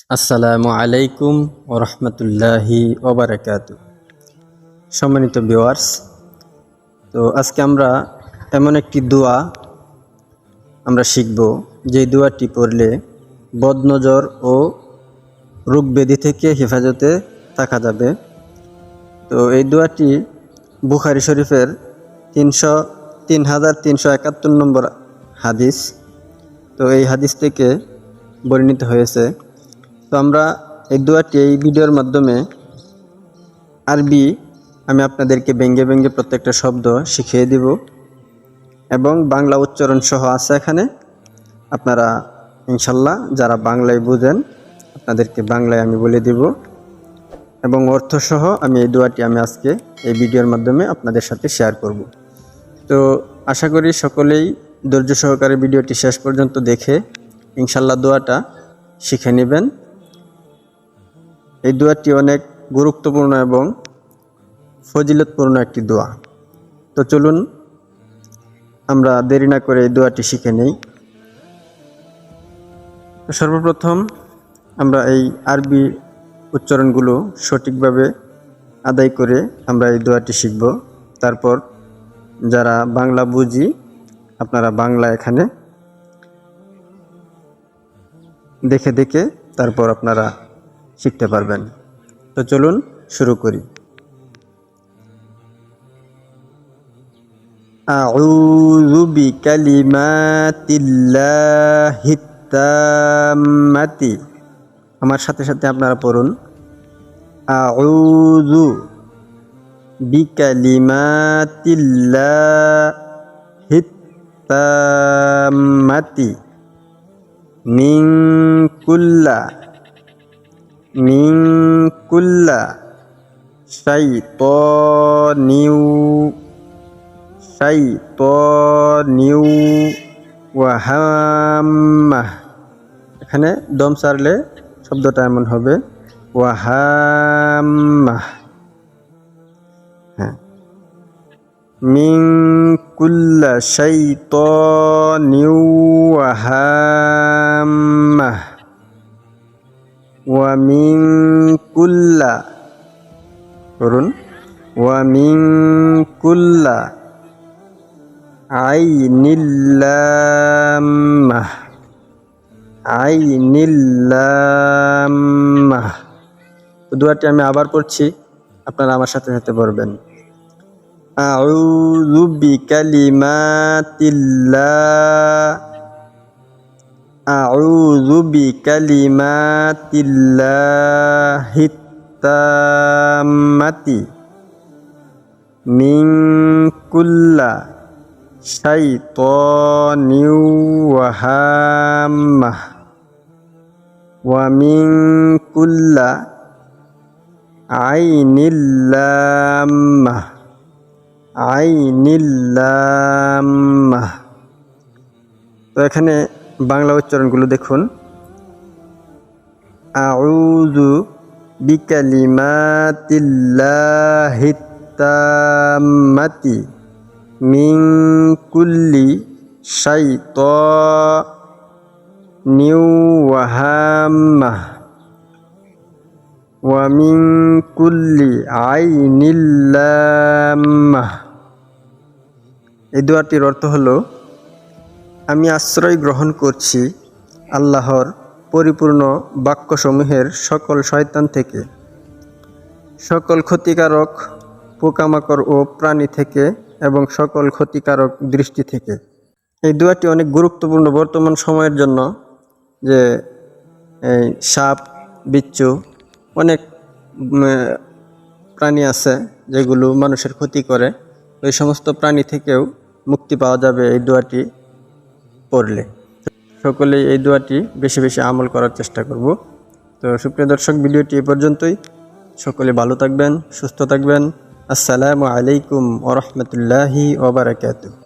আসসালামু আলাইকুম ওয়া রাহমাতুল্লাহি ওয়া বারাকাতুহু। সম্মানিত ভিউয়ার্স, তো আজকে আমরা এমন একটি দোয়া আমরা শিখব, যে দোয়াটি পড়লে বদনজর ও রোগ ব্যাধি থেকে হেফাজতে থাকা যাবে। তো এই দোয়াটি বুখারী শরীফের 3371 নম্বর হাদিস। তো এই হাদিস থেকে বর্ণিত হয়েছে। তো আমরা এই দোয়াটি এই ভিডিওর মাধ্যমে আরবি আমি আপনাদেরকে ব্যঙ্গে ব্যঙ্গে প্রত্যেকটা শব্দ শিখিয়ে দিব এবং বাংলা উচ্চারণ সহ আছে এখানে। আপনারা ইনশাল্লাহ যারা বাংলায় বুঝেন আপনাদেরকে বাংলায় আমি বলে দিব এবং অর্থ সহ আমি এই দোয়াটি আমি আজকে এই ভিডিওর মাধ্যমে আপনাদের সাথে শেয়ার করব। তো আশা করি সকলেই ধৈর্য সহকারে ভিডিওটি শেষ পর্যন্ত দেখে ইনশাল্লাহ দোয়াটা শিখে নেবেন। এই দোয়াটি অনেক গুরুত্বপূর্ণ এবং ফজিলতপূর্ণ একটি দোয়া। তো চলুন আমরা দেরি না করে এই দোয়াটি শিখে নেই। সর্বপ্রথম আমরা এই আরবি উচ্চারণগুলো সঠিকভাবে আদায় করে আমরা এই দোয়াটি শিখব। তারপর যারা বাংলা বুঝি আপনারা বাংলা এখানে দেখে দেখে তারপর আপনারা শিখতে পারবেন। তো চলুন শুরু করি। আউযু বিকালিমাতিল্লাহিত তাম্মাতি। আমার সাথে সাথে আপনারা পড়ুন, আউযু বিকালিমাতিল্লাহিত তাম্মাতি মিন কুল্লা শাইতানিউ ওয়া হাম্মাহ। এখানে দম সারলে শব্দটা এমন হবে ওয়া হাম্মাহ। হ্যাঁ, মিন কুল্লা শাইতানিউ ওয়া হাম্মাহ ওয়া মিন কুল্লা করুন ওয়া মিন কুল্লা আইনিল্লাম্মাহ। দোয়াটি আমি আবার পড়ছি, আপনারা আমার সাথে সাথে পড়বেন। আউযু বিকালিমাতিল্লাহিত তাম্মাতি মিন কুল্লা শাইতানিউ ওয়া হাম্মাহ ওয়া মিন কুল্লা আইনিল্লাম্মাহ। তো এখানে বাংলা উচ্চারণগুলো দেখুন, আউযু বিকালিমাতিল্লাহিত তাম্মাতি মিন কুল্লি শাইতানিউ ওয়া হাম্মাহ ওয়া মিন কুল্লি আইনিল্লাম্মাহ। এই দোয়াটির অর্থ হলো, আমি আশ্রয় গ্রহণ করছি আল্লাহর পরিপূর্ণ বাক্যসমূহের সকল শয়তান থেকে, সকল ক্ষতিকারক পোকামাকড় ও প্রাণী থেকে এবং সকল ক্ষতিকারক দৃষ্টি থেকে। এই দোয়াটি অনেক গুরুত্বপূর্ণ বর্তমান সময়ের জন্য, যে এই সাপ বিচ্ছু অনেক প্রাণী আছে যেগুলো মানুষের ক্ষতি করে। ওই সমস্ত প্রাণী থেকেও মুক্তি পাওয়া যাবে এই দোয়াটি পড়লে। সকলেই এই দোয়াটি বেশি বেশি আমল করার চেষ্টা করব। তো সুপ্রিয় দর্শক, ভিডিওটি এ পর্যন্তই। সকলে ভালো থাকবেন, সুস্থ থাকবেন। আসসালামু আলাইকুম ওয়া রাহমাতুল্লাহি ওয়া বারাকাতুহু।